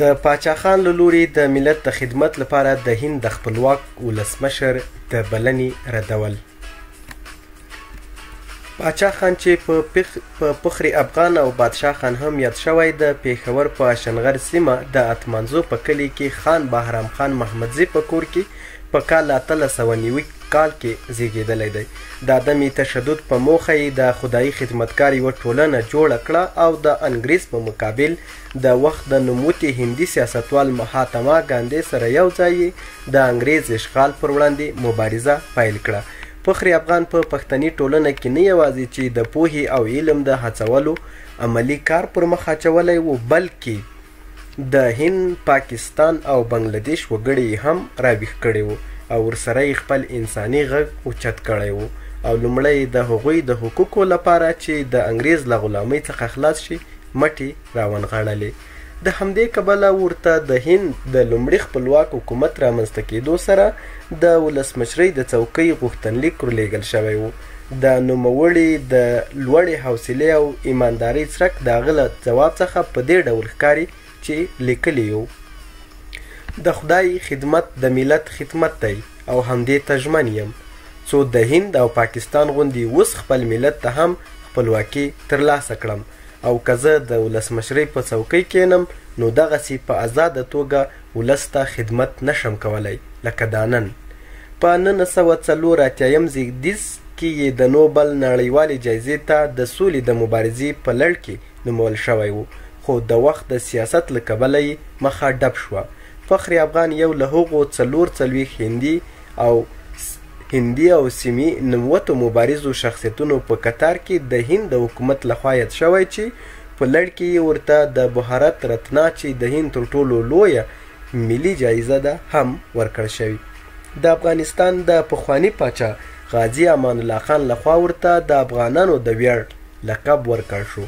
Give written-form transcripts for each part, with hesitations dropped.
د پاچا خان له لوري د ملت د خدمت لپاره د هند د خپلواک ولسمشر د بلنې ردول. پاچا خان چې په فخر افغان او بادشاه خان هم یاد شوی د پېښور په شنغر سیمه د اتمانزو په کلي کې خان بهرام خان محمدزي په کور کې په کال 1890 کال کې زیږېدلی دی. د عدم تشدد په موخه یې د خدایي خدمتګار یوه ټولنه جوړه کړه او د انګریز په مقابل د وخت د نوموتي هندي سیاستوال مهاتما ګاندي سره یو ځای د انګریز اشغال پر وړاندې مبارزه پیل کړه. فخر افغان په پښتني ټولنه کې نه یوازې چې د پوهې او علم د هڅولو عملي کار پر مخ اچولی و، بلکې د هند، پاکستان او بنګلادیش وګړي هم راویښ کړي وو او ورسره یې خپل انساني غږ اوچت کړی و او لومړی د هغوی د حقوقو لپاره چې د انګریز له غلامۍ څخه خلاص شي مټې راونغاړلې. د همدې کبله ورته د هند د لومړي خپلواک حکومت رامنځته کېدو سره د ولسمشرۍ د څوکۍ غوښتنلیک ورلېږل شوی و. د نوموړي د لوړې حوصلې او ایماندارۍ څرک د هغه له ځواب څخه په دې ډول ښکاري چې لیکلی یو: د خدای خدمت د ملت خدمت دی او همدې ته ژمن یم، څو د هند او پاکستان غوندې اوس خپل ملت ته هم خپلواکي ترلاسه کړم، او که زه د ولسمشرۍ په څوکۍ کښېنم نو دغسې په ازاده توګه ولس ته خدمت نشم کولی لکه دا نن. په 1984 زیږدیز کې یې د نوبل نړیوالې جایزې ته د سولې د مبارزې په لړ کې نومول شوی و، خو د وخت د سیاست له کبله یې مخه ډب شوه. فخر افغان یو له هغو 44 هندي او سیمي نوموتو مبارزو شخصیتونو په کتار کې د هند د حکومت لخوا یاد شوی چې په لړ کې یې ورته د بهارت رتنا چې د هند تر ټولو لویه ملي جایزه ده هم ورکړل شوي. د افغانستان د پخواني پاچا غازي امان الله خان لخوا ورته د افغانانو د ویاړ لقب ورکړل شو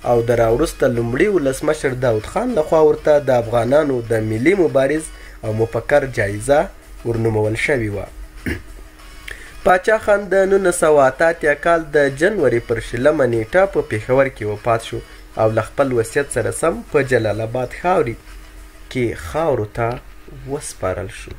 او د راوروسته لومړي ولسمشر داود خان لخوا ورته د افغانانو د ملي مبارز او مفکر جایزه ورنومول شوې وه. پاچا خان د 1988 کال د جنوري پر 20 نیټه په پېښور کې وفات شو او له خپل وصیت سره سم په جلال آباد خاورې کې خاورو ته وسپارل شو.